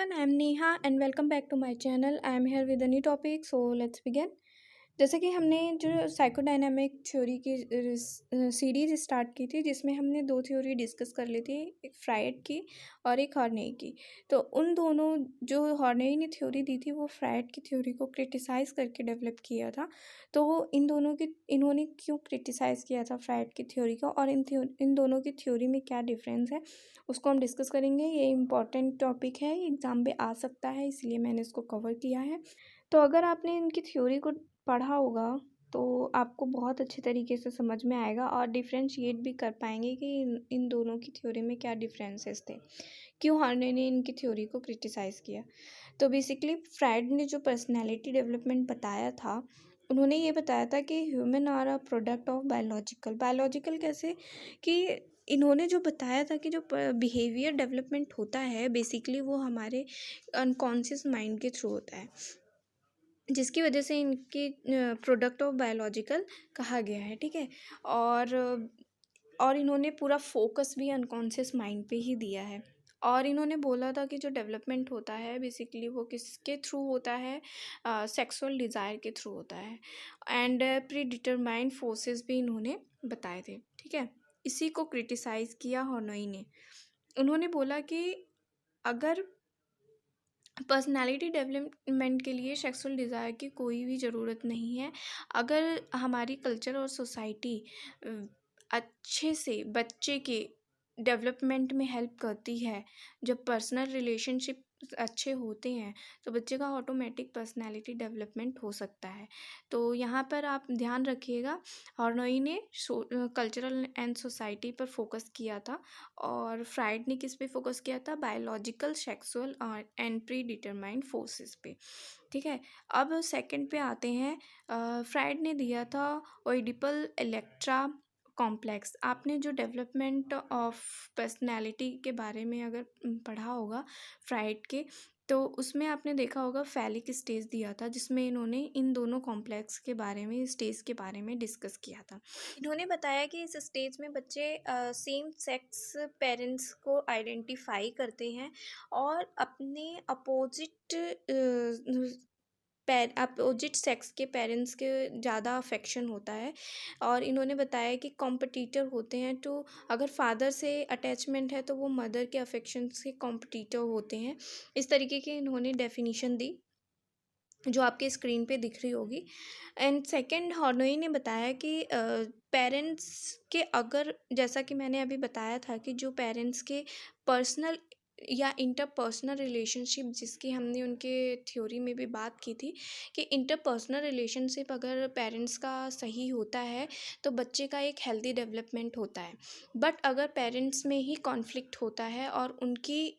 everyone, I am Neha and welcome back to my channel. I am here with a new topic, so let's begin. जैसे कि हमने जो psychodynamic theory की series start की थी, जिसमें हमने दो थ्योरी डिस्कस कर ली थी, एक फ्रायड की और एक हॉर्नेई की। तो उन दोनों जो हॉर्नेई ने थ्योरी दी थी वो फ्रायड की थ्योरी को क्रिटिसाइज़ करके डेवलप किया था। तो इन्होंने क्यों क्रिटिसाइज़ किया था फ्रायड की थ्योरी को और इन दोनों की थ्योरी में क्या डिफरेंस है, उसको हम डिस्कस करेंगे। ये इम्पॉर्टेंट टॉपिक है, एग्ज़ाम में आ सकता है, इसलिए मैंने इसको कवर किया है। तो अगर आपने इनकी थ्योरी को पढ़ा होगा तो आपको बहुत अच्छे तरीके से समझ में आएगा और डिफरेंशिएट भी कर पाएंगे कि इन दोनों की थ्योरी में क्या डिफरेंसेस थे, क्यों हार्ने ने इनकी थ्योरी को क्रिटिसाइज़ किया। तो बेसिकली फ्रायड ने जो पर्सनालिटी डेवलपमेंट बताया था, उन्होंने ये बताया था कि human are a product of biological कैसे, कि इन्होंने जो बताया था कि जो बिहेवियर डेवलपमेंट होता है बेसिकली वो हमारे अनकॉन्शियस माइंड के थ्रू होता है, जिसकी वजह से इनकी प्रोडक्ट ऑफ बायोलॉजिकल कहा गया है। ठीक है। और इन्होंने पूरा फोकस भी अनकॉन्शियस माइंड पे ही दिया है। और इन्होंने बोला था कि जो डेवलपमेंट होता है बेसिकली वो किसके थ्रू होता है, सेक्सुअल डिज़ायर के थ्रू होता है। एंड प्री डिटरमाइंड फोर्सेस भी इन्होंने बताए थे। ठीक है। इसी को क्रिटिसाइज़ किया हॉर्नोई ने। उन्होंने बोला कि अगर पर्सनालिटी डेवलपमेंट के लिए सेक्सुअल डिज़ायर की कोई भी ज़रूरत नहीं है, अगर हमारी कल्चर और सोसाइटी अच्छे से बच्चे के डेवलपमेंट में हेल्प करती है, जब पर्सनल रिलेशनशिप अच्छे होते हैं तो बच्चे का ऑटोमेटिक पर्सनालिटी डेवलपमेंट हो सकता है। तो यहाँ पर आप ध्यान रखिएगा, हॉर्नोई ने कल्चरल एंड सोसाइटी पर फोकस किया था और फ्राइड ने किस पे फोकस किया था, biological sexual and pre determined forces पे। ठीक है। अब सेकंड पे आते हैं। फ्राइड ने दिया था ओइडिपल इलेक्ट्रा कॉम्प्लेक्स। आपने जो डेवलपमेंट ऑफ पर्सनालिटी के बारे में अगर पढ़ा होगा फ्राइड के, तो उसमें आपने देखा होगा फैलिक स्टेज दिया था, जिसमें इन्होंने इन दोनों कॉम्प्लेक्स के बारे में, स्टेज के बारे में डिस्कस किया था। इन्होंने बताया कि इस स्टेज में बच्चे सेम सेक्स पेरेंट्स को आइडेंटिफाई करते हैं और अपने अपोजिट सेक्स के पेरेंट्स के ज़्यादा अफेक्शन होता है। और इन्होंने बताया कि कॉम्पिटिटर होते हैं, तो अगर फादर से अटैचमेंट है तो वो मदर के अफेक्शन से कॉम्पिटिटर होते हैं। इस तरीके की इन्होंने डेफिनेशन दी, जो आपके स्क्रीन पे दिख रही होगी। एंड सेकंड, हॉर्नोई ने बताया कि पेरेंट्स के, अगर जैसा कि मैंने अभी बताया था कि जो पेरेंट्स के पर्सनल या इंटरपर्सनल रिलेशनशिप, जिसकी हमने उनके थ्योरी में भी बात की थी कि इंटरपर्सनल रिलेशनशिप अगर पेरेंट्स का सही होता है तो बच्चे का एक हेल्दी डेवलपमेंट होता है। बट अगर पेरेंट्स में ही कॉन्फ्लिक्ट होता है और उनकी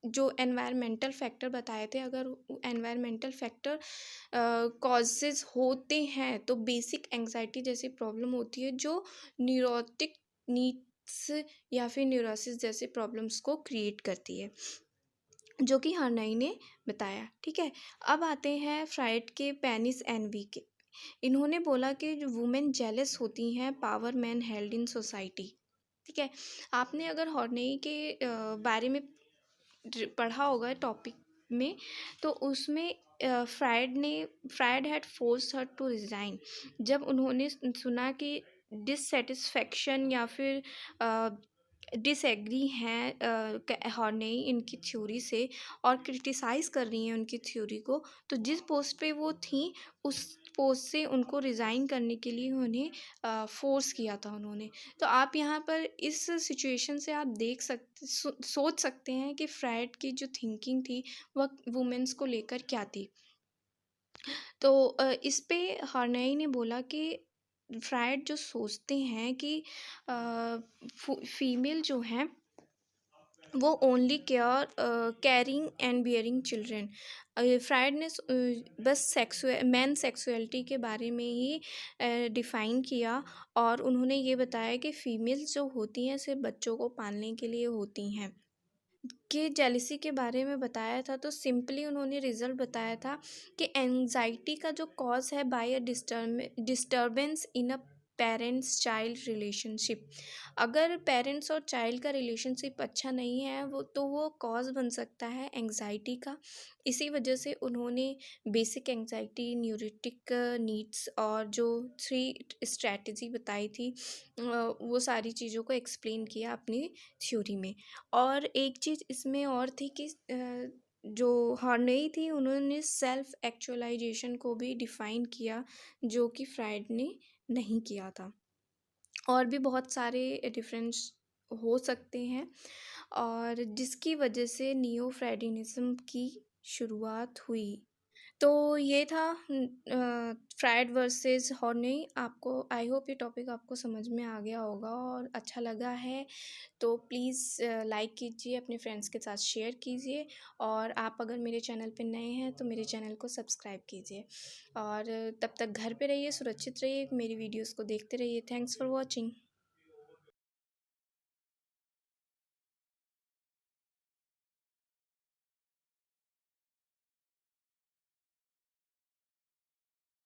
जो एनवायरमेंटल फैक्टर बताए थे, अगर एनवायरमेंटल फैक्टर कॉजेज़ होते हैं तो बेसिक एंग्जाइटी जैसी प्रॉब्लम होती है, जो न्यूरोटिक नीड्स या फिर न्यूरोसिस जैसे प्रॉब्लम्स को क्रिएट करती है, जो कि हर्नाई ने बताया। ठीक है। अब आते हैं फ्राइड के पेनिस एनवी के। इन्होंने बोला कि जो वुमेन जेलस होती हैं power man held in society. ठीक है। आपने अगर हॉर्नेई के बारे में पढ़ा होगा टॉपिक में, तो उसमें Freud had forced her to resign. जब उन्होंने सुना कि डिससेटिस्फैक्शन या फिर डिसएग्री हैं हॉर्नेई इनकी थ्योरी से और क्रिटिसाइज़ कर रही हैं उनकी थ्योरी को, तो जिस पोस्ट पे वो थी उस पोस्ट से उनको रिज़ाइन करने के लिए उन्हें फोर्स किया था उन्होंने। तो आप यहाँ पर इस सिचुएशन से आप देख सकते सोच सकते हैं कि फ्राइड की जो थिंकिंग थी वह वुमेन्स को लेकर क्या थी। तो इस पे हर्नेई ने बोला कि फ्राइड जो सोचते हैं कि फीमेल जो हैं वो only carrying and bearing children. Fried ने बस मैन सेक्सुअलिटी के बारे में ही डिफ़ाइन किया और उन्होंने ये बताया कि फीमेल्स जो होती हैं सिर्फ बच्चों को पालने के लिए होती हैं। कि जेलिसी के बारे में बताया था, तो सिंपली उन्होंने रिज़ल्ट बताया था कि एंजाइटी का जो कॉज है by a disturbance in a parents child relationship. अगर पेरेंट्स और चाइल्ड का रिलेशनशिप अच्छा नहीं है वो कॉज़ बन सकता है एंग्जाइटी का। इसी वजह से उन्होंने बेसिक एंग्जाइटी, न्यूरोटिक नीड्स और जो 3 स्ट्रैटेजी बताई थी वो सारी चीज़ों को एक्सप्लेन किया अपनी थ्योरी में। और एक चीज़ इसमें और थी कि जो हार्नेई थी उन्होंने सेल्फ एक्चुअलाइजेशन को भी डिफ़ाइन किया, जो कि फ्रायड ने नहीं किया था। और भी बहुत सारे डिफरेंस हो सकते हैं और जिसकी वजह से नियो फ्राइडिनिज़्म की शुरुआत हुई। तो ये था फ्राइड वर्सेस हॉर्नी। आपको आई होप ये टॉपिक आपको समझ में आ गया होगा और अच्छा लगा है तो प्लीज़ लाइक कीजिए, अपने फ्रेंड्स के साथ शेयर कीजिए और आप अगर मेरे चैनल पे नए हैं तो मेरे चैनल को सब्सक्राइब कीजिए और तब तक घर पे रहिए, सुरक्षित रहिए, मेरी वीडियोस को देखते रहिए। Thanks for watching.